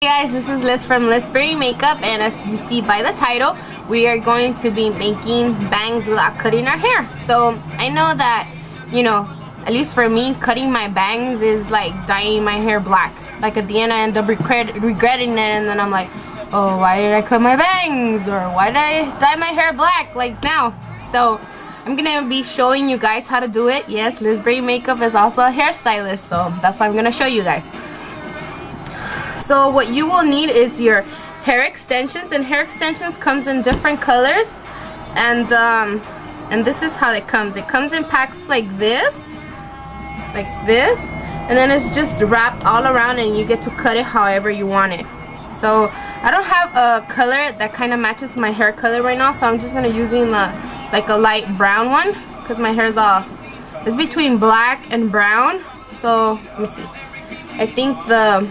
Hey guys, this is Liz from Lizberry Makeup, and as you see by the title, we are going to be making bangs without cutting our hair. So I know that, you know, at least for me, cutting my bangs is like dyeing my hair black. Like at the end I end up regretting it, and then I'm like, oh, why did I cut my bangs? Or why did I dye my hair black like now? So I'm gonna be showing you guys how to do it. Yes, Lizberry Makeup is also a hairstylist, so that's why I'm gonna show you guys. So what you will need is your hair extensions, and hair extensions comes in different colors, and this is how it comes. It comes in packs like this, and then it's just wrapped all around, and you get to cut it however you want it. So I don't have a color that kind of matches my hair color right now, so I'm just gonna using like a light brown one, because my hair's it's between black and brown. So let me see. I think the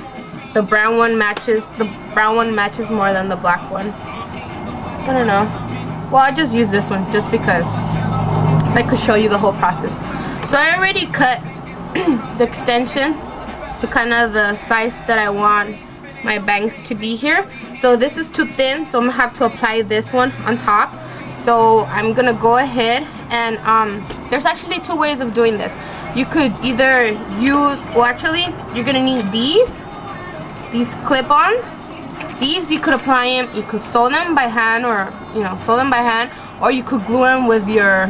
brown one matches more than the black one. I don't know. Well, I just use this one just because, so I could show you the whole process. So I already cut the extension to kind of the size that I want my bangs to be here. So this is too thin, so I'm gonna have to apply this one on top. So I'm gonna go ahead and there's actually two ways of doing this. You could either use, well, actually you're gonna need these clip-ons. These you could apply them, you could sew them by hand, or or you could glue them with your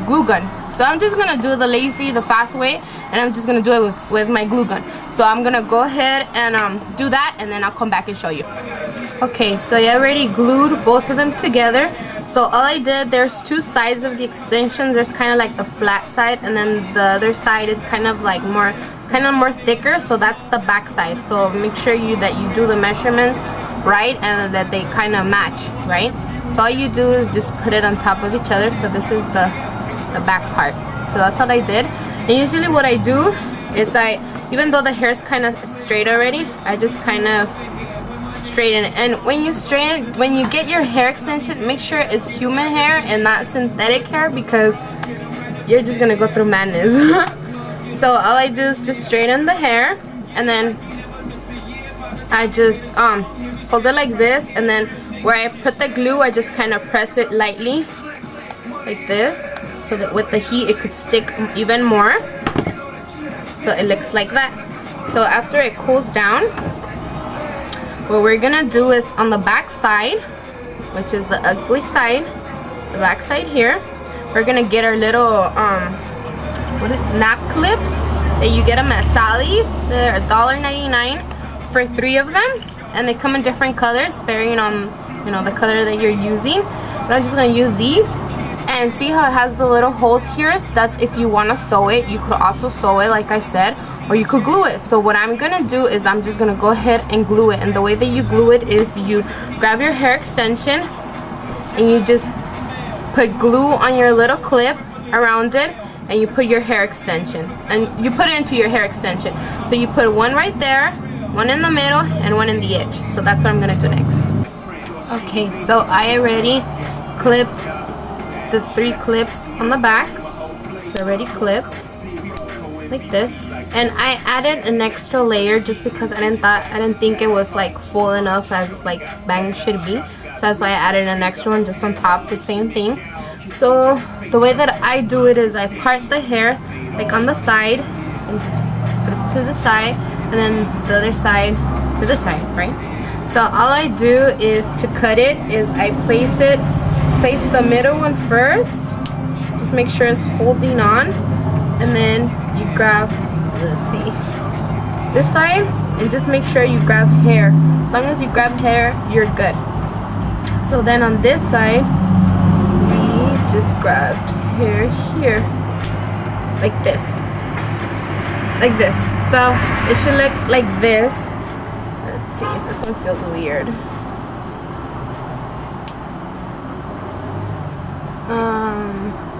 glue gun. So I'm just gonna do the fast way, and I'm just gonna do it with my glue gun. So I'm gonna go ahead and do that, and then I'll come back and show you. Okay, so I already glued both of them together. So all I did, there's two sides of the extensions. There's kind of like the flat side, and then the other side is kind of like more thicker, so that's the back side. So make sure that you do the measurements right, and that they kind of match, right? So all you do is just put it on top of each other. So this is the back part. So that's what I did. And usually what I do is even though the hair is kind of straight already, I just kind of straighten it. And when you get your hair extension, make sure it's human hair and not synthetic hair, because you're just gonna go through madness. So all I do is just straighten the hair, and then I just hold it like this, and then where I put the glue, I just kind of press it lightly like this, so that with the heat it could stick even more. So it looks like that. So after it cools down, what we're gonna do is on the back side, which is the ugly side, the back side here, we're gonna get our little snap clips that you get them at Sally's. They're $1.99 for 3 of them, and they come in different colors varying on the color that you're using. But I'm just gonna use these, and see how it has the little holes here? So that's if you want to sew it. You could also sew it like I said, or you could glue it. So what I'm gonna do is I'm just gonna go ahead and glue it, and the way that you glue it is you grab your hair extension and you just put glue on your little clip around it, and you put your hair extension, and you put it into your hair extension. So you put one right there, one in the middle, and one in the edge. So that's what I'm gonna do next. Okay, so I already clipped the 3 clips on the back. So already clipped like this, and I added an extra layer just because I didn't think it was like full enough as like bangs should be. So that's why I added an extra one just on top, the same thing. So the way that I do it is I part the hair like on the side, and just put it to the side, and then the other side to the side, right? So all I do is to cut it is I place the middle one first, just make sure it's holding on, and then you grab, let's see, this side, and just make sure you grab hair. As long as you grab hair, you're good. So then on this side, just grabbed hair here, like this. So it should look like this. Let's see, this one feels weird.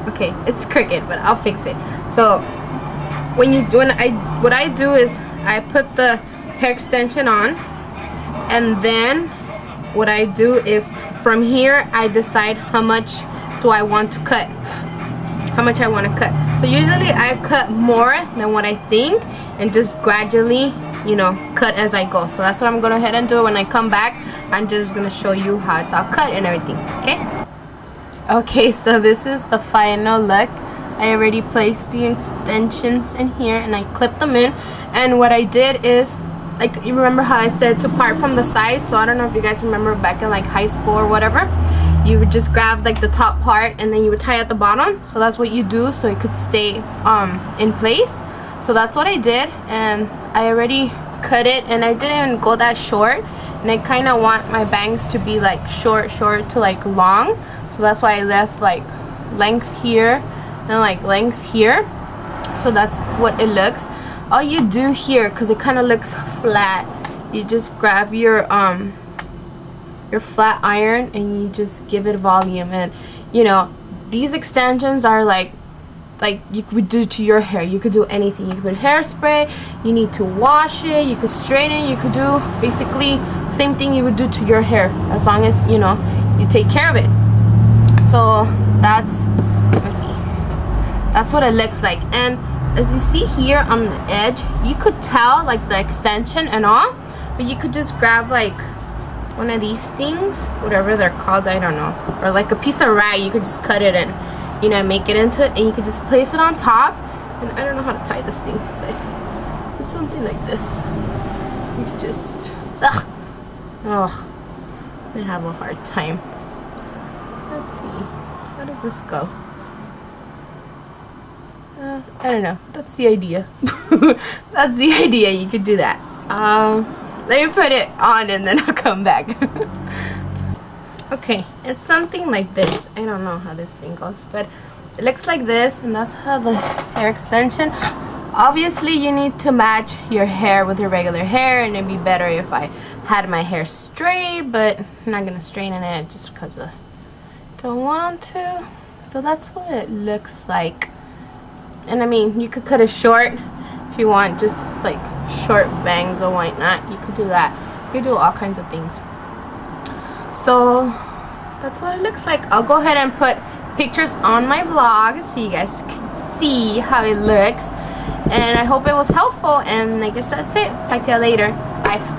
Okay, it's crooked, but I'll fix it. So what I do is I put the hair extension on, and then what I do is from here I decide how much do I want to cut. So usually I cut more than what I think, and just gradually you know, cut as I go. So that's what I'm gonna go ahead and do. When I come back, I'm just gonna show you how it's all cut and everything. Okay, so this is the final look. I already placed the extensions in here and I clipped them in. And what I did is, like, you remember how I said to part from the side? So I don't know if you guys remember back in like high school or whatever, you would just grab like the top part and then you would tie at the bottom. So that's what you do so it could stay in place. So that's what I did, and I already cut it, and I didn't go that short, and I kind of want my bangs to be like short to like long. So that's why I left like length here and like length here. So that's what it looks. All you do here, because it kind of looks flat, you just grab your flat iron and you just give it volume. And you know, these extensions are like you could do to your hair. You could do anything. You could put hairspray, you need to wash it, you could straighten it, you could do basically same thing you would do to your hair, as long as you know you take care of it. So that's, let's see, that's what it looks like. And as you see here on the edge, you could tell like the extension and all, but you could just grab like one of these things, whatever they're called, I don't know, or like a piece of rag. You could just cut it and, you know, make it into it, and you could just place it on top. And I don't know how to tie this thing, but it's something like this. You could just, oh, I have a hard time. Let's see, how does this go? I don't know. That's the idea. That's the idea. You could do that. Let me put it on and then I'll come back. Okay, it's something like this. I don't know how this thing goes, but it looks like this, and that's how the hair extension. Obviously, you need to match your hair with your regular hair, and it'd be better if I had my hair straight, but I'm not gonna straighten it just because I don't want to. So that's what it looks like. And I mean, you could cut it short if you want, just like short bangs or whatnot. You could do that. You could do all kinds of things. So that's what it looks like. I'll go ahead and put pictures on my blog so you guys can see how it looks. And I hope it was helpful. And I guess that's it. Talk to you later. Bye.